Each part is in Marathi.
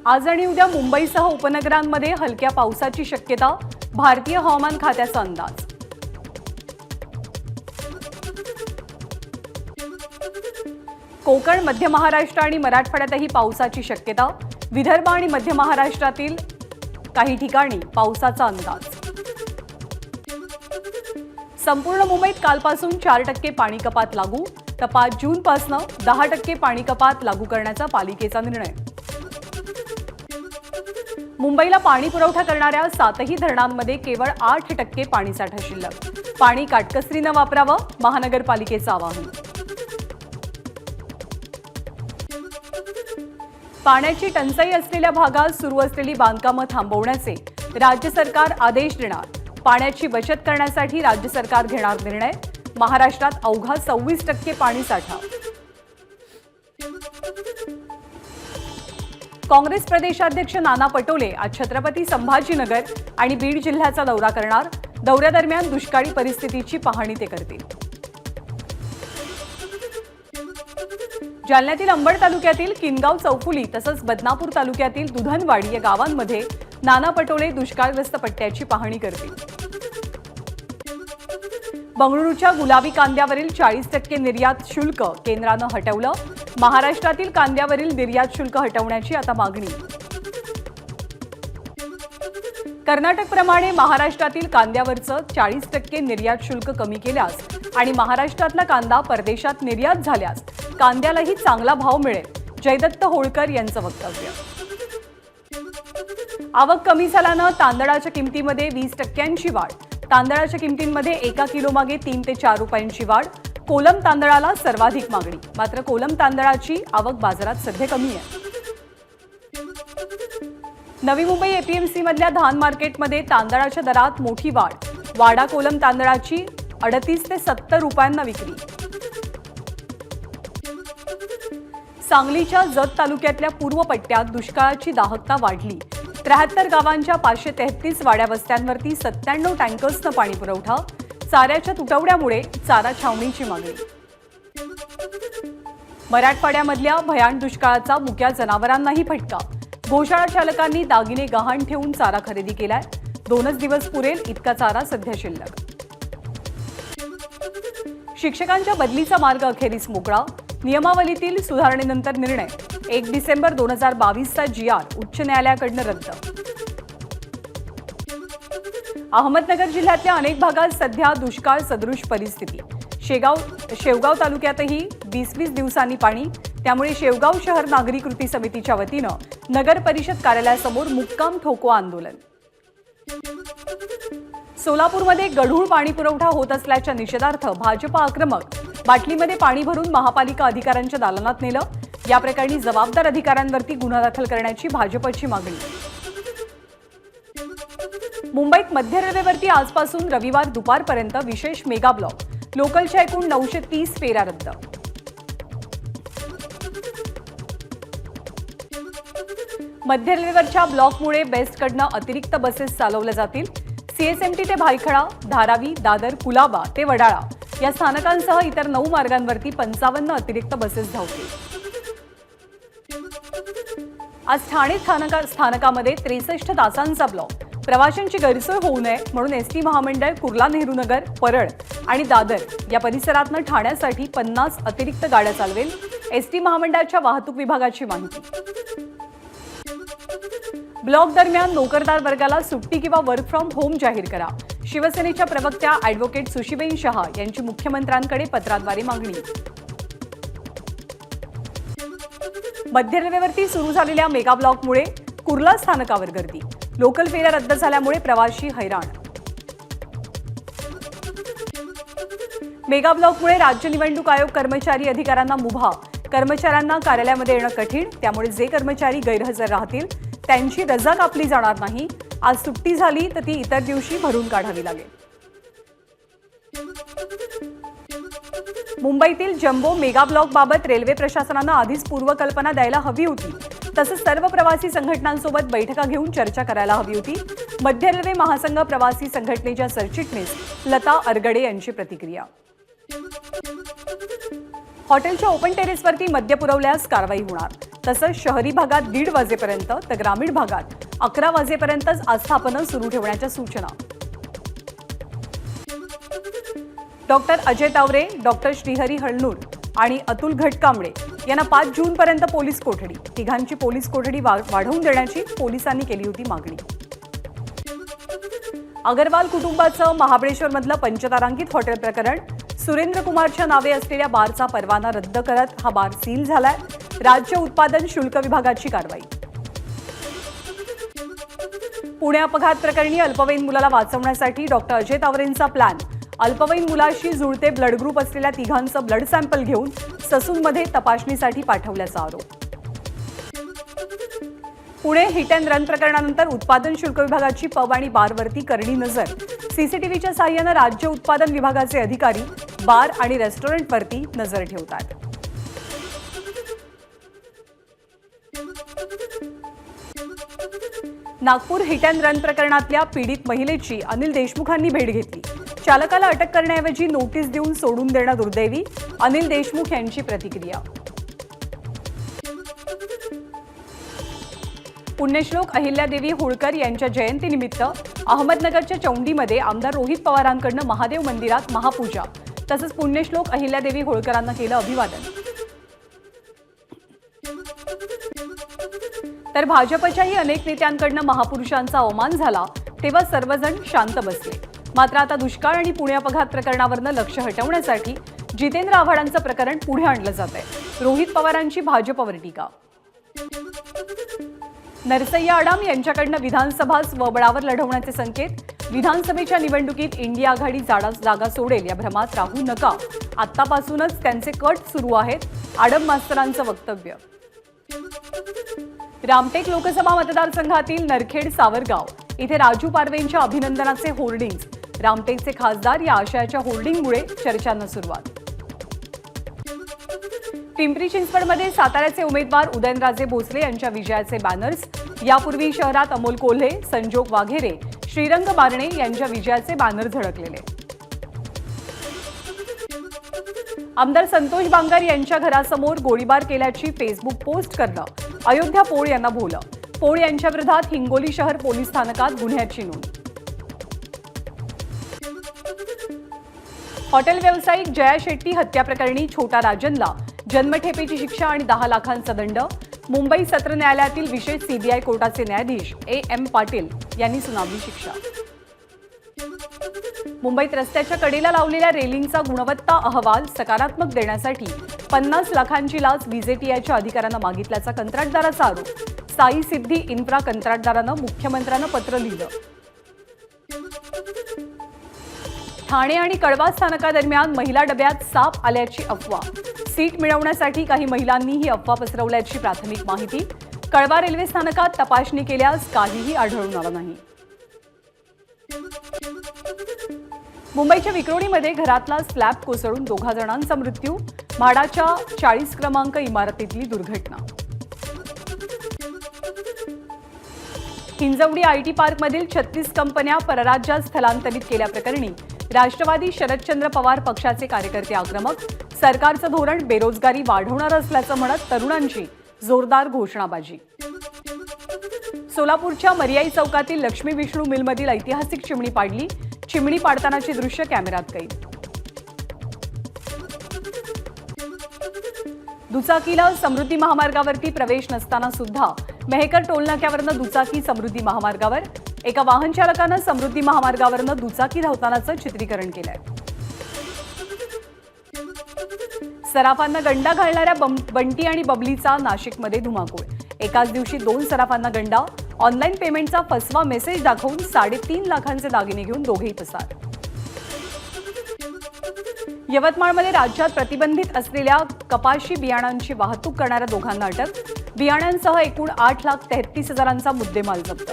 आज आणि उद्या मुंबईसह उपनगरांमध्ये हलक्या पावसाची शक्यता, भारतीय हवामान खात्याचा अंदाज। कोकण, मध्य महाराष्ट्र आणि मराठवाड्यातही पावसाची शक्यता, विदर्भ आणि मध्य महाराष्ट्रातील काही ठिकाणी पावसाचा अंदाज। संपूर्ण मुंबईत कालपासून 4% पाणी कपात लागू, तर 5 जूनपासून 10% पाणी कपात लागू करण्याचा पालिकेचा निर्णय। मुंबईला पाणी पुरवठा करणाऱ्या 7ही धरणांमध्ये केवळ 8% पाणीसाठा शिल्लक, पाणी काटकसरीने वापरावं, महानगरपालिकेचं आवाहन। पाण्याची टंचाई असलेल्या भागात सुरू असलेली बांधकामं थांबवण्याचे राज्य सरकार आदेश देणार, पाण्याची बचत करण्यासाठी राज्य सरकार घेणार निर्णय, महाराष्ट्रात अवघा 26% पाणीसाठा। काँग्रेस प्रदेशाध्यक्ष नाना पटोले आज छत्रपती संभाजीनगर आणि बीड जिल्ह्याचा दौरा करणार, दौऱ्यादरम्यान दुष्काळी परिस्थितीची पाहणी ते करतील। जालन्यातील अंबड तालुक्यातील किनगाव चौफुली तसंच बदनापूर तालुक्यातील दुधनवाडी या गावांमध्ये नाना पटोले दुष्काळग्रस्त पट्ट्याची पाहणी करतील। बंगळुरूच्या गुलाबी कांद्यावरील 40% निर्यात शुल्क केंद्रानं हटवलं, महाराष्ट्रातील कांद्यावरील निर्यात शुल्क हटवण्याची आता मागणी। कर्नाटकप्रमाणे महाराष्ट्रातील कांद्यावरचं 40% निर्यात शुल्क कमी केल्यास आणि महाराष्ट्रातला कांदा परदेशात निर्यात झाल्यास कांद्यालाही चांगला भाव मिळेल, जयदत्त होळकर यांचं वक्तव्य। आवक कमी झाल्यानं तांदळाच्या किमतीमध्ये 20% वाढ, तांदळाच्या किमतींमध्ये एका किलोमागे 3 ते 4 रुपयांची वाढ, कोलम तांदळाला सर्वाधिक मागणी, मात्र कोलम तांदळाची आवक बाजारात सध्या कमी आहे। नवी मुंबई एपीएमसी मधल्या धान मार्केटमध्ये तांदळाच्या दरात मोठी वाढ, वाडा कोलम तांदळाची 38 ते 70 रुपयांना विक्री। सांगलीच्या जत तालुक्यातल्या पूर्व पट्ट्यात दुष्काळाची दाहकता वाढली, 73 गावांच्या 533 वाड्या वस्त्यांवरती 97 टँकर्सनं पाणी पुरवठा, चाऱ्याच्या तुटवड्यामुळे चारा छावणीची मागणी। मराठवाड्यामधल्या भयान दुष्काळाचा मुक्या जनावरांनाही फटका, गोशाळा चालकांनी दागिने गहाण ठेवून चारा खरेदी केलाय, 2च दिवस पुरेल इतका चारा सध्या शिल्लक। शिक्षकांच्या बदलीचा मार्ग अखेरीस मोकळा, नियमावलीतील सुधारणेनंतर निर्णय, 1 डिसेंबर 2022चा GR उच्च न्यायालयाकडून रद्द। अहमदनगर जिल्ह्यातल्या अनेक भागात सध्या दुष्काळ सदृश परिस्थिती, शेवगाव तालुक्यातही 20-20 दिवसांनी पाणी, त्यामुळे शेवगाव शहर नागरी कृती समितीच्या वतीनं नगर परिषद कार्यालयासमोर मुक्काम ठोको आंदोलन। सोलापूरमध्ये गढूळ पाणी पुरवठा होत असल्याच्या निषेधार्थ भाजप आक्रमक, बाटलीमध्ये पाणी भरून महापालिका अधिकाऱ्यांच्या दालनात नेलं, या प्रकरणी जबाबदार अधिकाऱ्यांवरती गुन्हा दाखल करण्याची भाजपची मागणी। मुंबईत मध्य रेल्वेवरती आजपासून रविवार दुपारपर्यंत विशेष मेगा ब्लॉक, लोकलच्या एकूण 930 फेऱ्या रद्द। मध्य रेल्वेवरच्या ब्लॉकमुळे बेस्टकडनं अतिरिक्त बसेस चालवल्या जातील, सीएसएमटी ते भायखळा, धारावी, दादर, कुलाबा ते वडाळा या स्थानकांसह इतर 9 मार्गांवरती 55 अतिरिक्त बसेस धावतील। आज ठाणे स्थानकामध्ये 63 तासांचा ब्लॉक, प्रवाशांची गैरसोय होऊ नये म्हणून एसटी महामंडळ कुर्ला नेहरू नगर, परळ आणि दादर या परिसरातनं ठाण्यासाठी 50 अतिरिक्त गाड्या चालवेल, एसटी महामंडळाच्या वाहतूक विभागाची माहिती। ब्लॉक दरम्यान नोकरदार वर्गाला सुट्टी किंवा वर्क फ्रॉम होम जाहीर करा, शिवसेनेच्या प्रवक्त्या ॲडव्होकेट सुशीबाई शहा यांची मुख्यमंत्र्यांकडे पत्राद्वारे मागणी। मध्य रेल्वेवरती सुरू झालेल्या मेगा ब्लॉकमुळे कुर्ला स्थानकावर गर्दी, लोकल फेऱ्या रद्द झाल्यामुळे प्रवासी हैराण। मेगा ब्लॉकमुळे राज्य निवडणूक आयोग कर्मचारी अधिकाऱ्यांना मुभा, कर्मचाऱ्यांना कार्यालयामध्ये येणं कठीण, त्यामुळे जे कर्मचारी गैरहजर राहतील त्यांची रजा कापली जाणार नाही, आज सुट्टी झाली तर ती इतर दिवशी भरून काढावी लागेल। मुंबईतील जम्बो मेगा ब्लॉक बाबत रेल्वे प्रशासनानं आधीच पूर्वकल्पना द्यायला हवी होती, तसंच सर्व प्रवासी संघटनांसोबत बैठका घेऊन चर्चा करायला हवी होती, मध्य रेल्वे महासंघ प्रवासी संघटनेच्या सरचिटणीस लता अरगडे यांची प्रतिक्रिया। हॉटेलच्या ओपन टेरेसवरती मद्य पुरवल्यास कारवाई होणार, तसंच शहरी भागात 1:30 वाजेपर्यंत तर ग्रामीण भागात 11 वाजेपर्यंतच आस्थापनं सुरू ठेवण्याच्या सूचना. डॉक्टर अजय तावरे, डॉक्टर श्रीहरी हळनूर आणि अतुल घटकांबळे यांना 5 जूनपर्यंत पोलीस कोठडी. तिघांची पोलीस कोठडी वाढवून देण्याची पोलिसांनी केली होती मागणी. अगरवाल कुटुंबाचं महाबळेश्वरमधलं पंचतारांकित हॉटेल प्रकरण. सुरेंद्र कुमारच्या नावे असलेल्या बारचा परवाना रद्द करत हा बार सील झालाय. राज्य उत्पादन शुल्क विभागाची कारवाई. पुणे अपघात प्रकरणी अल्पवयीन मुलाला वाचवण्यासाठी डॉक्टर अजय तावरेंचा प्लॅन. अल्पवयीन मुलाशी जुळते ब्लड ग्रुप असलेल्या तिघांचं ब्लड सॅम्पल घेऊन ससूनमध्ये तपासणीसाठी पाठवल्याचा आरोप. पुणे हिट अँड रन प्रकरणानंतर उत्पादन शुल्क विभागाची पब आणि बारवरती करडी नजर. सीसीटीव्हीच्या साहाय्यानं राज्य उत्पादन विभागाचे अधिकारी बार आणि रेस्टॉरंटवरती नजर ठेवतात. नागपूर हिट अँड रन प्रकरणातल्या पीडित महिलेची अनिल देशमुखांनी भेट घेतली. चालकाला अटक करण्याऐवजी नोटीस देऊन सोडून देणं दुर्दैवी. अनिल देशमुख यांची प्रतिक्रिया. पुण्यश्लोक अहिल्यादेवी होळकर यांच्या जयंतीनिमित्त अहमदनगरच्या चौंडीमध्ये आमदार रोहित पवारांकडून महादेव मंदिरात महापूजा. तसंच पुण्यश्लोक अहिल्यादेवी होळकरांना केलं अभिवादन. तर भाजपच्याही अनेक नेत्यांकडून महापुरुषांचा अवमान झाला तेव्हा सर्वजण शांत बसले. मात्र आता दुष्काळ आणि पुणे अपघात प्रकरणावरनं लक्ष हटवण्यासाठी जितेंद्र आव्हाडांचं प्रकरण पुढे आणलं जात आहे. रोहित पवारांची भाजपवर टीका. नरसय्या आडाम यांच्याकडनं विधानसभा स्वबळावर लढवण्याचे संकेत. विधानसभेच्या निवडणुकीत इंडिया आघाडी जागा सोडेल या भ्रमात राहू नका. आत्तापासूनच त्यांचे कट सुरू आहेत. आडम मास्तरांचं वक्तव्य. रामटेक लोकसभा मतदारसंघातील नरखेड सावरगाव इथे राजू पारवेंच्या अभिनंदनाचे होर्डिंग्ज. रामटेकचे खासदार या आशयाच्या होर्डिंगमुळे चर्चांना सुरुवात. पिंपरी चिंचवडमध्ये साताऱ्याचे उमेदवार उदयनराजे भोसले यांच्या विजयाचे बॅनर्स. यापूर्वी शहरात अमोल कोल्हे, संजोग वाघेरे, श्रीरंग बारणे यांच्या विजयाचे बॅनर झळकलेले. आमदार संतोष बांगर यांच्या घरासमोर गोळीबार केल्याची फेसबुक पोस्ट करणं. अयोध्या पोळ यांना भोवलं. पोळ यांच्या विरोधात हिंगोली शहर पोलीस स्थानकात गुन्ह्याची नोंद. हॉटेल व्यावसायिक जया शेट्टी हत्या प्रकरणी छोटा राजनला जन्मठेपेची शिक्षा आणि 10 लाखांचा दंड. मुंबई सत्र न्यायालयातील विशेष सीबीआय कोर्टाचे न्यायाधीश AM पाटील यांनी सुनावली शिक्षा. मुंबईत रस्त्याच्या कडेला लावलेल्या रेलिंगचा गुणवत्ता अहवाल सकारात्मक देण्यासाठी 50 लाखांची लाच VJTIच्या अधिकाऱ्यांना मागितल्याचा कंत्राटदाराचा आरोप. साई सिद्धी इन्फ्रा कंत्राटदारानं मुख्यमंत्र्यांना पत्र लिहिलं. ठाणे आणि कळवा स्थानकादरम्यान महिला डब्यात साप आल्याची अफवा. सीट मिळवण्यासाठी काही महिलांनी ही अफवा पसरवल्याची प्राथमिक माहिती. कळवा रेल्वे स्थानकात तपासणी केल्यास काहीही आढळून आलं नाही. मुंबईच्या विक्रोळीमध्ये घरातला स्लॅब कोसळून 2 जणांचा मृत्यू. म्हाडाच्या 40 क्रमांक इमारतीतली दुर्घटना. हिंजवडी IT पार्कमधील 36 कंपन्या परराज्यात स्थलांतरित केल्याप्रकरणी राष्ट्रवादी शरदचंद्र पवार पक्षाचे कार्यकर्ते आक्रमक. सरकारचं धोरण बेरोजगारी वाढवणार असल्याचं म्हणत तरुणांची जोरदार घोषणाबाजी. सोलापूरच्या मर्याई चौकातील लक्ष्मी विष्णू मिलमधील ऐतिहासिक चिमणी पाडली. चिमणी पाडतानाची दृश्य कॅमेऱ्यात कैद. दुचाकीला समृद्धी महामार्गावरती प्रवेश नसताना सुद्धा मेहकर टोलनाक्यावरनं दुचाकी समृद्धी महामार्गावर. एका वाहन चालकानं समृद्धी महामार्गावरनं दुचाकी धावतानाचं चित्रीकरण केलंय. सराफांना गंडा घालणाऱ्या बंटी आणि बबलीचा नाशिकमध्ये धुमाकूळ. एकाच दिवशी 2 सराफांना गंडा. ऑनलाईन पेमेंटचा फसवा मेसेज दाखवून 3.5 लाखांचे दागिने घेऊन दोघेही पसार. यवतमाळमध्ये राज्यात प्रतिबंधित असलेल्या कपाशी बियाणांची वाहतूक करणाऱ्या दोघांना अटक. बियाण्यांसह एकूण 8,33,000चा मुद्देमाल जप्त.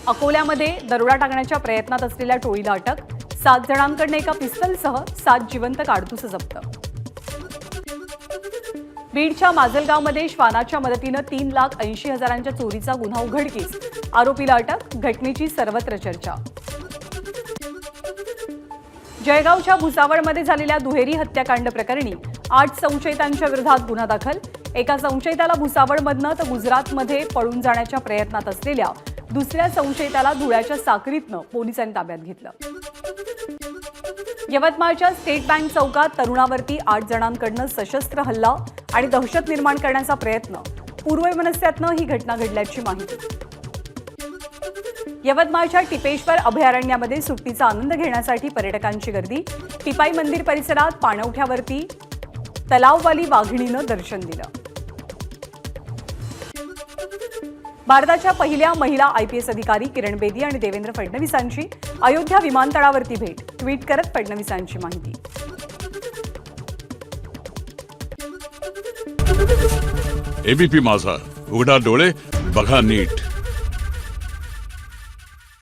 अकोल्यामध्ये दरोडा टाकण्याच्या प्रयत्नात असलेल्या टोळीला अटक. 7 जणांकडून एका पिस्तलसह 7 जिवंत काडतुसं जप्त. बीडच्या माजलगावमध्ये श्वानाच्या मदतीनं 3,80,000च्या चोरीचा गुन्हा उघडकीस. आरोपीला अटक. घटनेची सर्वत्र चर्चा. जळगावच्या भुसावळमध्ये झालेल्या दुहेरी हत्याकांड प्रकरणी 8 संशयितांच्या विरोधात गुन्हा दाखल. एका संशयिताला भुसावळमधनं तर गुजरातमध्ये पळून जाण्याच्या प्रयत्नात असलेल्या दुसऱ्या संशयिताला धुळ्याच्या साक्रीतनं पोलिसांनी ताब्यात घेतलं. यवतमाळच्या स्टेट बँक चौकात तरुणावरती 8 जणांकडनं सशस्त्र हल्ला आणि दहशत निर्माण करण्याचा प्रयत्न. पूर्ववैमनस्यातनं ही घटना घडल्याची माहिती. यवतमाळच्या टिपेश्वर अभयारण्यामध्ये सुट्टीचा आनंद घेण्यासाठी पर्यटकांची गर्दी. टिपाई मंदिर परिसरात पाणवठ्यावरती तलाववाली वाघिणीनं दर्शन दिलं. भारताच्या पहिल्या महिला IPS अधिकारी किरण बेदी आणि देवेंद्र फडणवीसांची अयोध्या विमानतळावरती भेट. ट्विट करत फडणवीसांची माहिती. ABP माझा, उघडा डोळे बघा नीट.